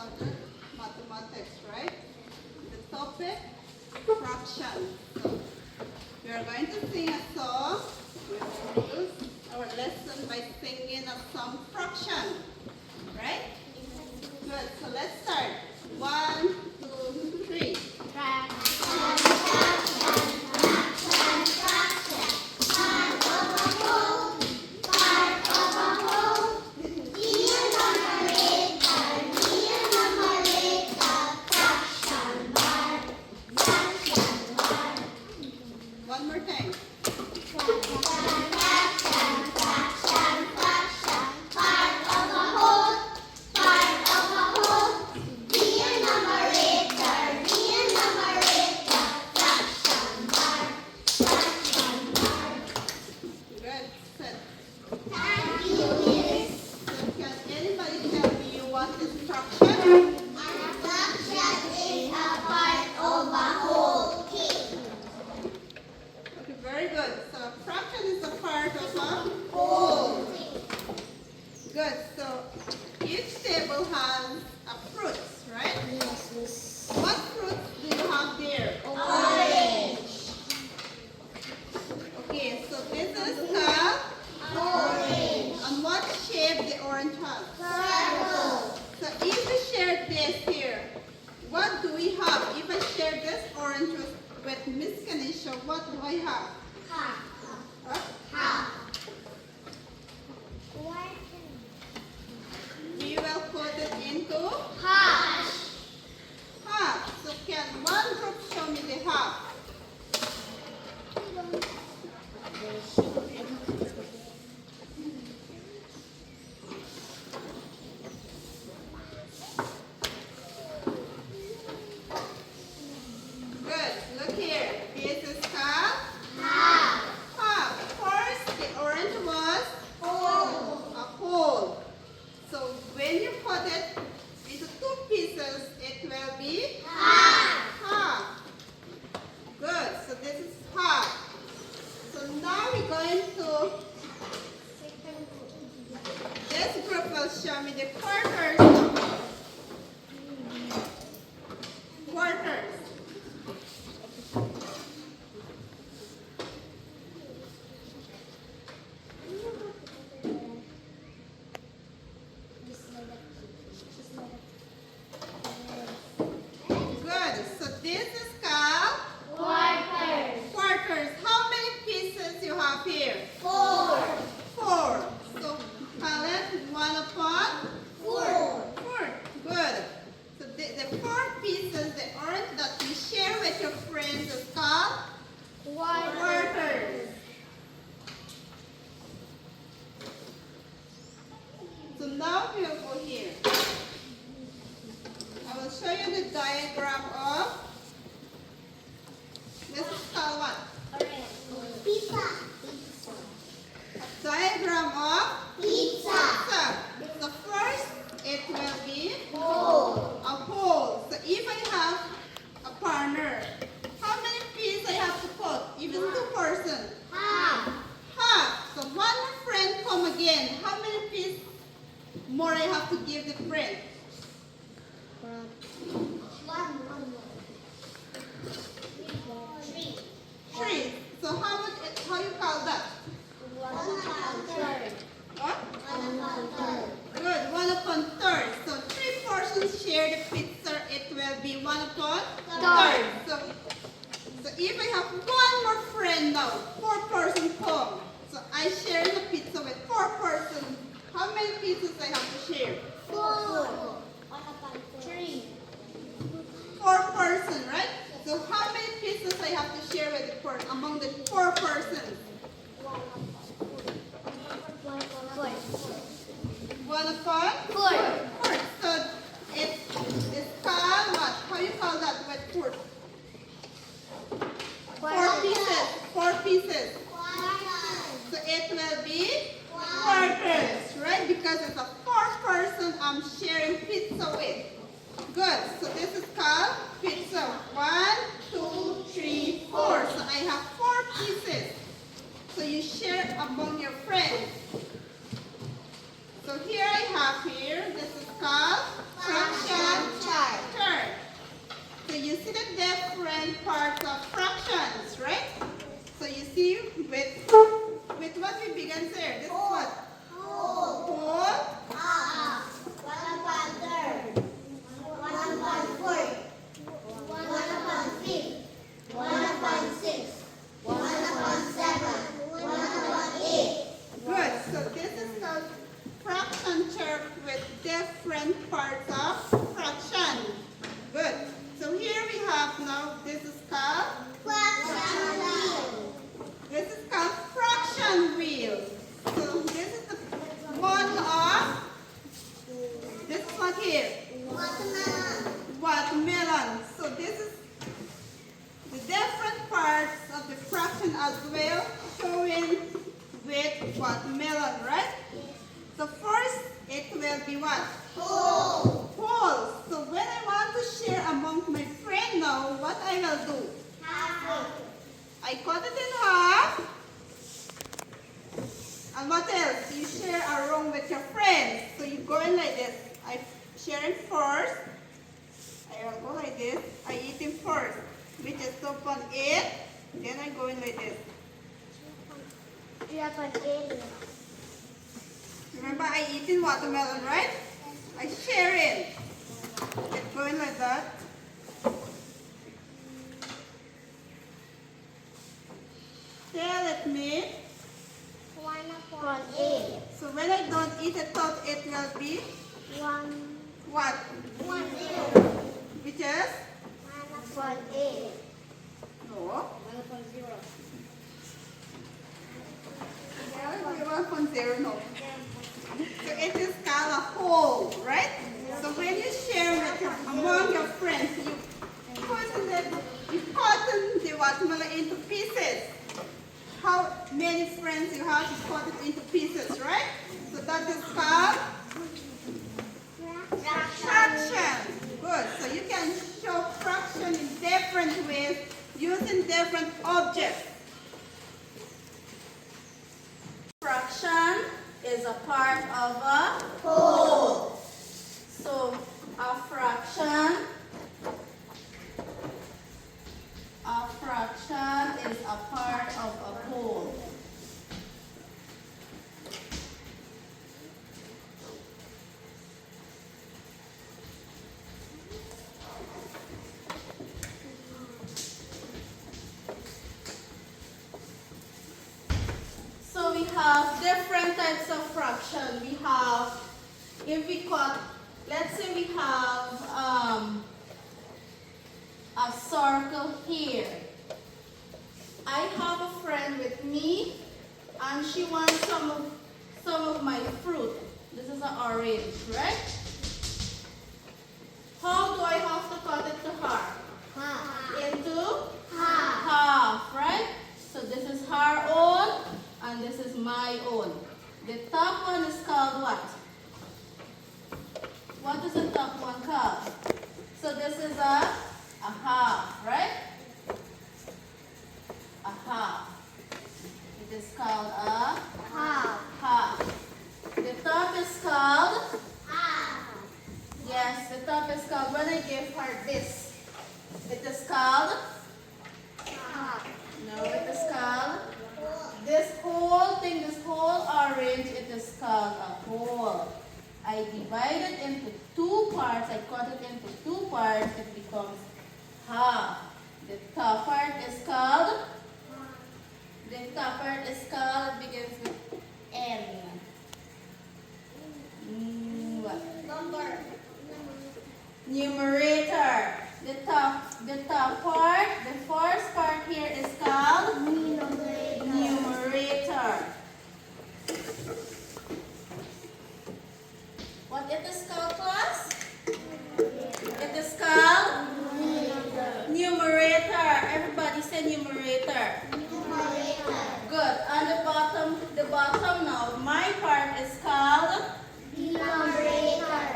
subject, mathematics, right? The topic, fraction. So we are going to sing a song. We will use our lesson by singing a song fraction, right? Good. So let's start. 1, 2, 3. One more time. Good. Set. So can anybody tell me what is fraction? Okay, very good. So fraction is a part of a whole. Good. So each table has a fruit, right? What fruit do you have there? Okay, so this is the orange. And what shape the orange has? So if we share this here, what do we have? If I share this orange with Miss Kanisha, what do I have? Huh? We will put it into half. So can one group show me the half? Good. Look here. This is half. First, the orange was a whole. So when you put it into two pieces, it will be half. Good. So this is half. So now we're going to, this group will show me the quarters. Quarters. Good. So this is called quarters. How many pieces you have here? 4. So call it 1 upon 4. Good. So the 4 pieces, the orange that you share with your friends is called quarters. So now we'll go here. I will show you the diagram of, this is called what? A diagram of pizza. So first, it will be a whole. So if I have a partner, how many pieces I have to put? Even 2 persons. Half. So one friend come again. How many pieces more I have to give the friend? 3. So how you call that? What? Good. 1 upon third. So 3 persons share the pizza. It will be 1 upon third. So if I have one more friend now, 4 persons come. So I share the pizza with 4 persons. How many pieces I have to share? 4 persons, right? So how many pieces I have to share with the among the 4 persons? 1 upon 4. So it's called what? How you call that with 4? 4 pieces. 4 pieces. So it will be quarters, right? Because it's a 4 person I'm sharing pizza with. Good. So this is called pizza. 1, 2, 3, 4. So I have 4 pieces. So you share among your friends. So here I have this is called fraction first. I will go like this. I eat him first. Which is 2.8. Then I go in like this. 3.8. Remember, I eat in watermelon, right? I share it. It's going like that. Tell it me. 1.8. So when I don't eat, I thought it will be 1. what? 1. Which is? 1.8. No. 1.0. 1.0, no. So it is called a whole, right? So when you share with among your friends, you cut the watermelon into pieces. How many friends you have, you cut it into pieces, right? So that is called fraction. Good. So you can show fraction in different ways using different objects. Fraction is a part of a whole. So a fraction is a part of a whole. So we have different types of fraction. We have, if we cut, let's say we have a circle here. I have a friend with me and she wants some of my fruit. This is an orange, right? How do I have to cut it to her? Into half, right? So this is her own and this is my own. The top one is called what? What is the top one called? So this is a half, right? A half. It is called a half. The top is called? Yes, the top is called, when I give her this, it is called? No, it is called? This whole thing, this whole orange, it is called a whole. I divide it into two parts, I cut it into two parts, it becomes half. The top part is called? The top part is called, it begins with N. What? Number. Numerator. The top part, the first part here is called? Numerator. What it is called, class? It is called? Numerator. Everybody say numerator. Good. On the bottom now, my part is called? Denominator.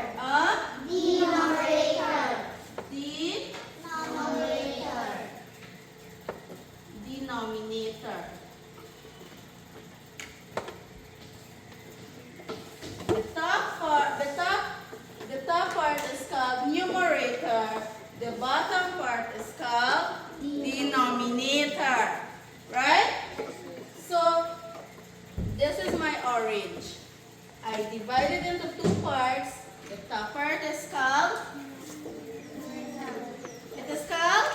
Denominator. The top part is called numerator. The bottom part is called denominator. Right? So this is my orange. I divide it into two parts. The top part is called? It is called?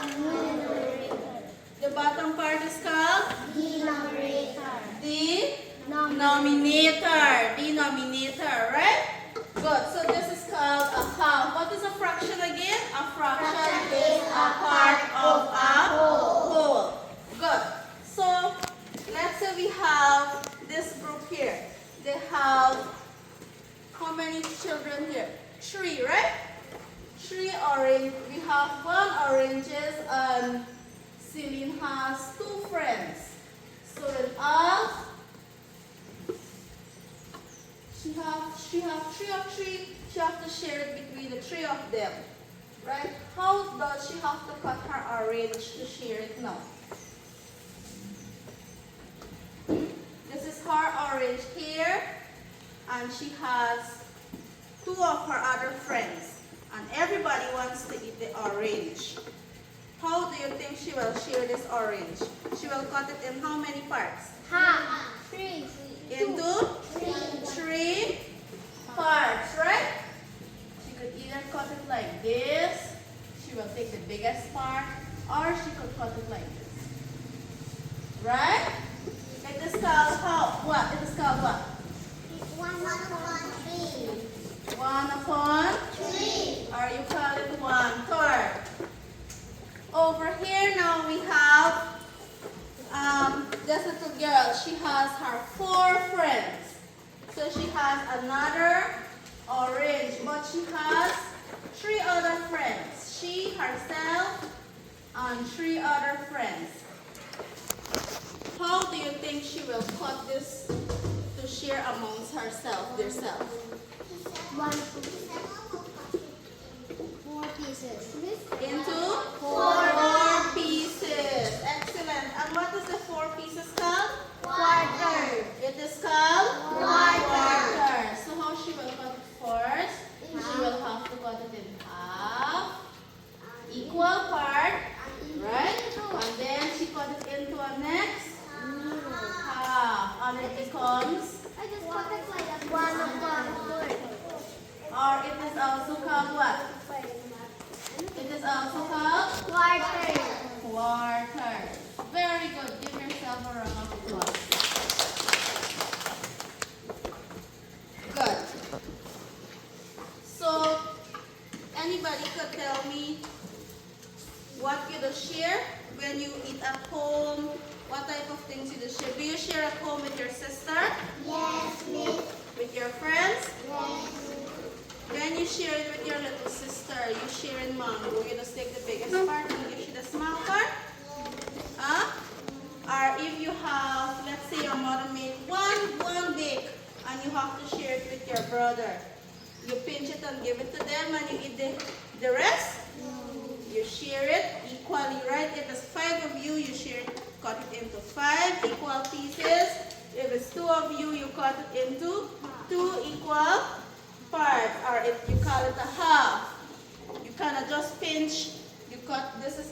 The bottom part is called? Denominator, right? Good. So this is called a half. What is a fraction again? A fraction is a part of a whole. Good. So let's say we have this group here. They have how many children here? 3, right? 3 orange. We have 1 oranges and Celine has 2 friends. So in all, she have 3 of 3. She has to share it between the 3 of them. Right? How does she have to cut her orange to share it now? This is her orange here, and she has 2 of her other friends. everybody wants to eat the orange. How do you think she will share this orange? She will cut it in how many parts? Half. Three. Into three parts, right? She could either cut it like this. She will take the biggest part, or she could cut it like this. Right? It is called how? What? It is called what? 1/3. 1/3. Or you call it 1/3. Over here now we have this little girl. She has her 4 friends. So she has another orange, but she has 3 other friends. She, herself, and 3 other friends. How do you think she will cut this to share amongst themselves? 4 pieces. Into 4 pieces. Excellent. And what is the 4 pieces called? Quarter. It is called Quarter. So how she will cut it first? She will have to cut it in half, equal part, right? And then she cut it into a next half, and it becomes, I just cut it like that. 1/4. or it is also called what? It is also called Quarter. quarter. Very good. Give yourself a round of applause. Good. So, anybody could tell me what you do share when you eat at home? What type of things you do share? Do you share at home with your sister? Yes, miss. With your friends? Yes. When you share it with your little sister, you share in mango, you just take the biggest part and give she the small part? Huh? Or if you have, let's say your mother made one bake and you have to share it with your brother. You pinch it and give it to them and you eat the rest? You share it equally, right? If it's 5 of you, you share it, cut it into 5 equal pieces. If it's 2 of you, you cut it into 2 equal parts, or if you call it a half. You kind of just pinch, you cut, this is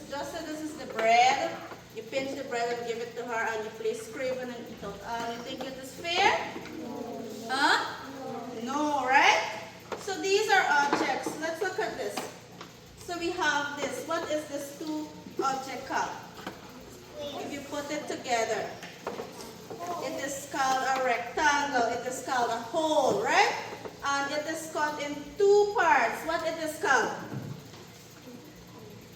the bread. You pinch the bread and give it to her and you place scrapen and eat out. You think it is fair? Huh? No, right? So these are objects. Let's look at this. So we have this. What is this 2 object called? If you put it together, it is called a rectangle. It is called a hole, right? And it is cut in 2 parts. What it is called?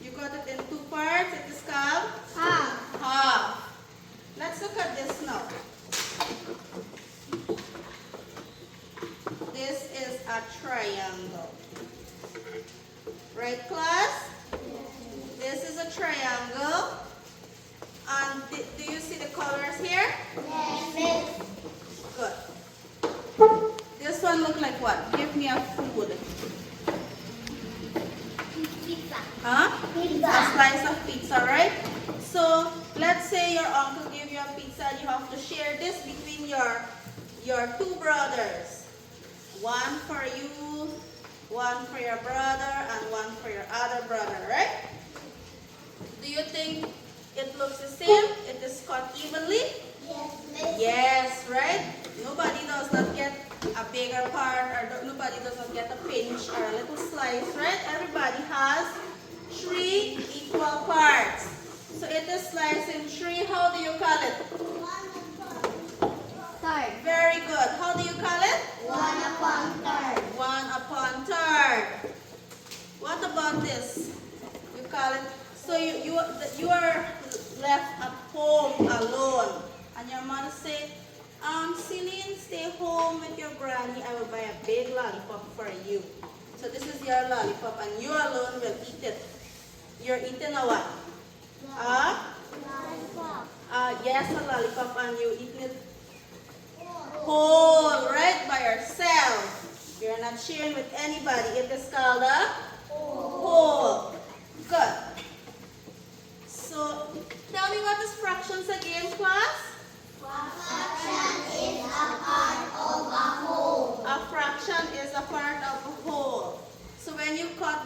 You cut it in 2 parts. It is called Half. half. Let's look at this now. This is a triangle. Right, class? This is a triangle. And do you see the colors here? Yes, miss. Good. This one look like what? Give me a food. Pizza. Huh? Pizza. A slice of pizza, right? So let's say your uncle gave you a pizza and you have to share this between your 2 brothers. 1 for you, 1 for your brother, and 1 for your other brother, right? Do you think it looks the same? It is cut evenly? Yes, miss. Yes, right? Nobody does not get a bigger part, or nobody does not get a pinch or a little slice, right? Everybody has 3 equal parts. So it is sliced in 3. How do you call it? 1/3. Very good. How do you call it? 1/3. 1/3. What about this? You call it, so you are left at home alone. And your mother say, Celine, stay home with your granny. I will buy a big lollipop for you. So this is your lollipop and you alone will eat it. You're eating a what? Lollipop. Yes, a lollipop, and you eat it whole, right? By yourself. You're not sharing with anybody. It is called a whole. Good. So, tell me what is fractions again, class? Fraction is a part of a whole. A fraction is a part of a whole. So when you cut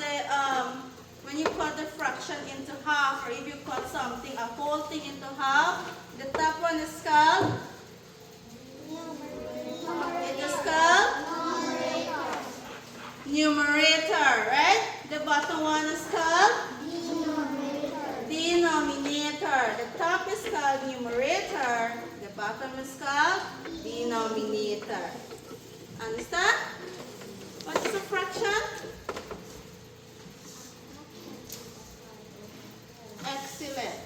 cut the fraction into half, or if you cut something, a whole thing into half, the top one is called, it is called numerator, right? The bottom one is called denominator. The top is called numerator. The bottom is called denominator. Understand? What is a fraction? Excellent.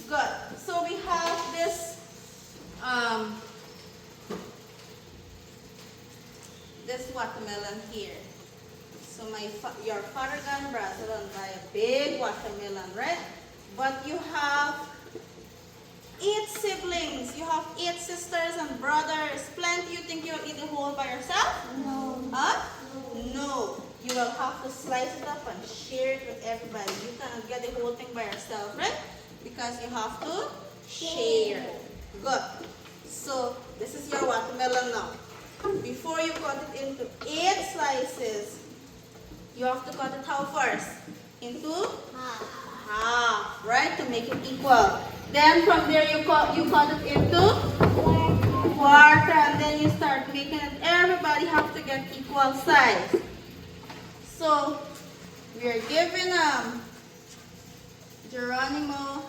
Good. So we have this watermelon here. So your father gone Brazil and buy a big watermelon, right? But you have 8 siblings. You have 8 sisters and brothers. Plenty. You think you'll eat the whole by yourself? No. Huh? No. You will have to slice it up and share it with everybody. You cannot get the whole thing by yourself, right? Because you have to share. Good. So this is your watermelon now. Before you cut it into 8 slices, you have to cut it how first? Into half, right? To make it equal. Then from there you cut it into quarter, and then you start making it. Everybody have to get equal size. So we are giving Geronimo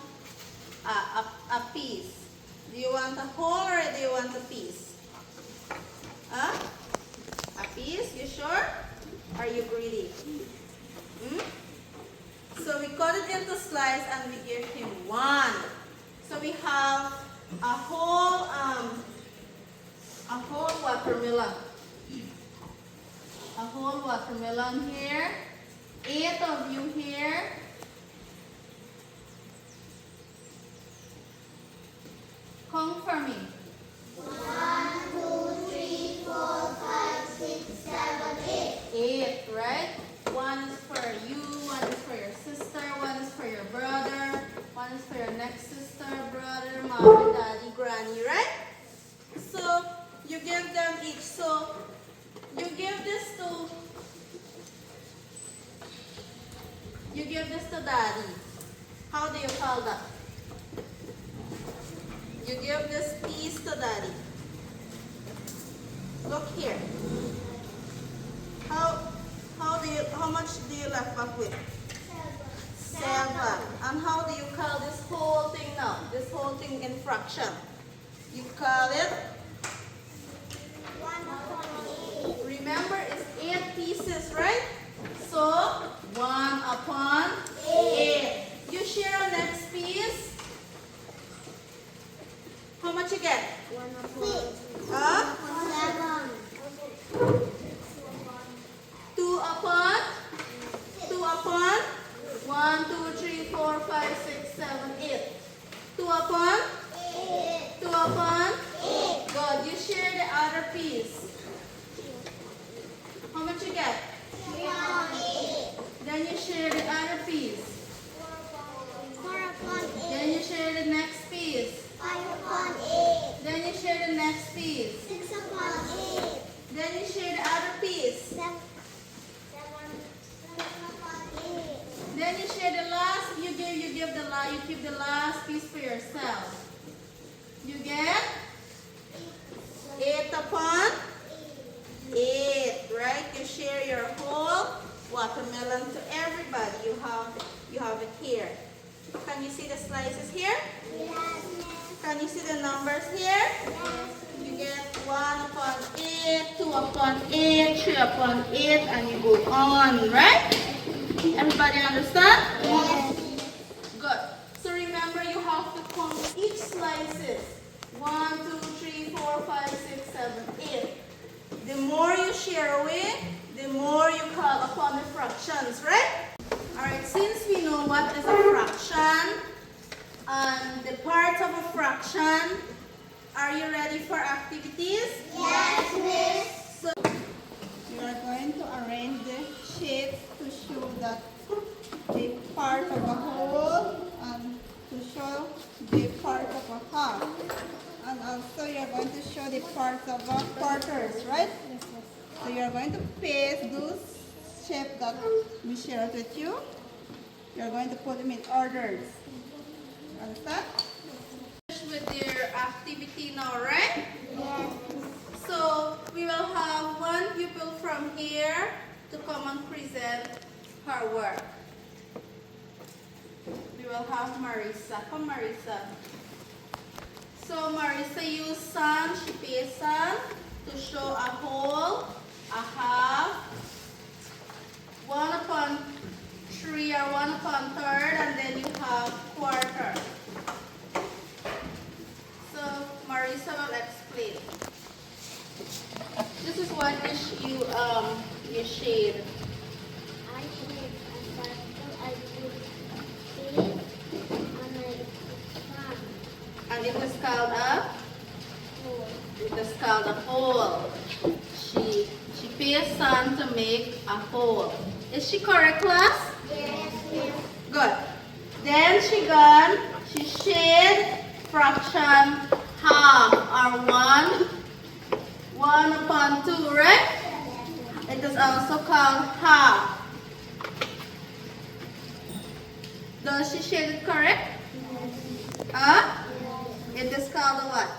a piece. Do you want a whole or do you want a piece? Huh? A piece? You sure? Are you greedy? So we cut it into slice and we give him 1. So we have a whole watermelon. A whole watermelon here. 8 of you here. Count for me. 1, 2, 3, 4, 5, 6, 7, 8. 8, right? 1 is for you, 1 is for your sister, 1 is for your brother, 1 is for your next sister, brother, mom, daddy, granny, right? So you give them each. So you give this to daddy. How do you call that? You give this piece to daddy. Look here. How much do you left back with? 7. And how do you call this whole thing now? This whole thing in fraction. You call it? 1/8. Remember, it's 8 pieces, right? So 1/8. You share a next piece. How much you get? 1/6. Huh? 7. 2 upon 1, 2, 3, 4, 5, 6, 7, 8. 2 upon 8. 2 upon 8. Good. You share the other piece. How much you get? 3/8. Then you share the other piece. 4/8. Then you share the next piece. 5/8. Then you share the next piece. 6/8. Then you share the other piece. 7/8. Then you share the last. You keep the last piece for yourself. You get 8/8, right? You share your whole watermelon to everybody. You have it here. Can you see the slices here? Yes. Can you see the numbers here? You get 1/8, 2/8, 3/8, and you go on, right? Everybody understand? Yes. Good. So remember, you have to count each slices. 1, 2, 3, 4, 5, 6, 7, 8. The more you share away, the more you call upon the fractions, right? Alright, since we know what is a fraction and the parts of a fraction, are you ready for activities? Yes, Miss. So you are going to arrange the shapes to show that the part of a whole and to show the part of a half. And also you are going to show the parts of a quarters, right? So you are going to paste those shape that we shared with you. You're going to put them in orders. Understand? With your activity now, right? Yes. So we will have one pupil from here to come and present her work. We will have Marisa. Come, Marisa. So Marisa used sand, she paid sand to show a whole, a half, 1/3 or 1/3, and then you have quarter. So Marisa will explain. This is what you shade. I shade a circle, I put paint, and I sand. And it is called a Hole. it is called a hole. She pays sand to make a hole. Is she correct, class? Yes, yes. Good. Then she shade fraction half or 1/2, right? It is also called half. Does she shade it correct? Huh? It is called a what?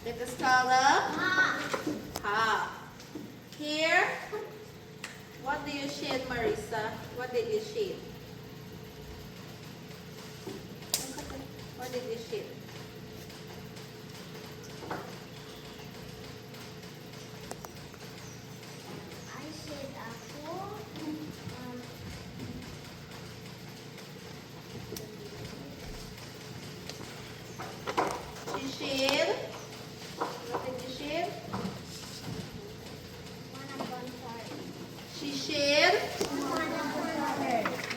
It is called a half. Here, what do you shade, Marisa? What did you shade? What did you shade? I shade a hole. She shade. What did you shade? 1/3. She shade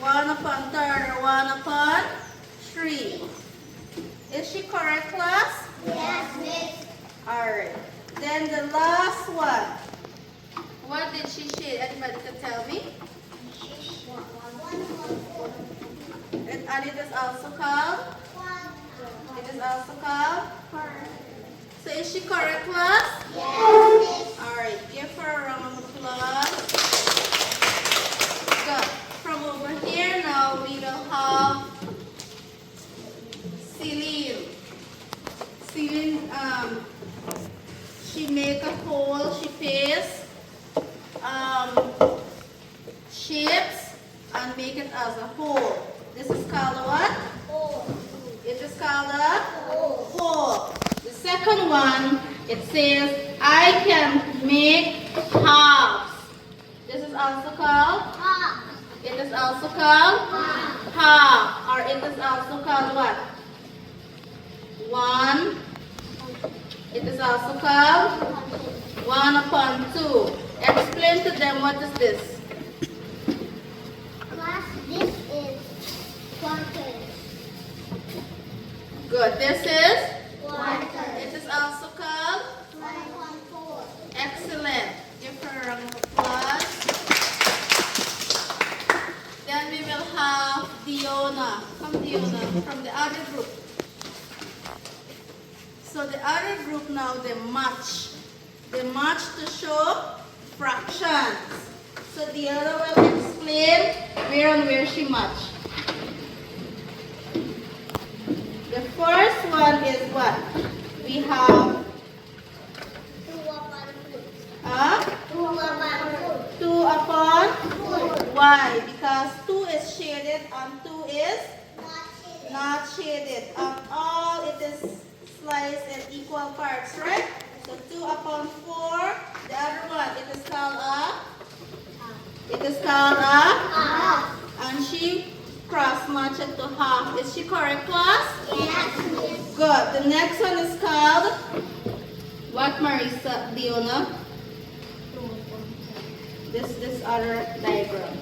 1/3. 1/3 or 1/3. Is she correct, class? Yes, miss. Alright. Then the last one. What did she shade? Anybody can tell me? And it is also called? It is also called? So is she correct, class? Yes, Alright, give her a round of applause. Good. From over here now we will have Celine. Celine, she make a hole, she pastes shapes and make it as a hole. This is called a what? It is called a hole. The second one, it says, I can make halves. This is also called? It is also called? Half. Or it is also called what? 1. It is also called 1/2. Explain to them what is this. Class, this is quarters. Good. This is? Quarters. It is also called? 1/4. Excellent. Give her a round of applause. Then we will have Diona. Come, Diona, from the other group. So the other group now, they match. They match to show fractions. So Diona will explain where she match. The first one is what? We have 2/4. Why? Because 2 is shaded and 2 is not shaded. All it is sliced in equal parts, right? So 2/4. The other one, it is called a? It is called a? And she cross-matched it to half. Is she correct, class? Yes, miss. Good. The next one is called? What, Marisa? Diona? This other diagram.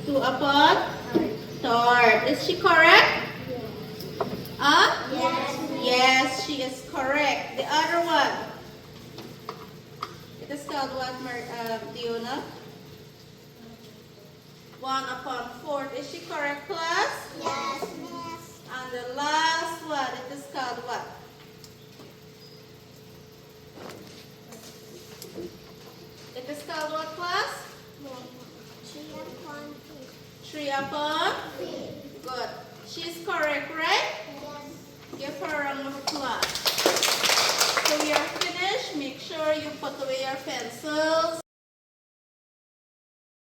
2/3. Is she correct? Huh? Yes. Yes, she is correct. The other one. It is called what, Diona? 1/4. Is she correct, class? Yes, miss. And the last one, it is called what? It is called footwear fencer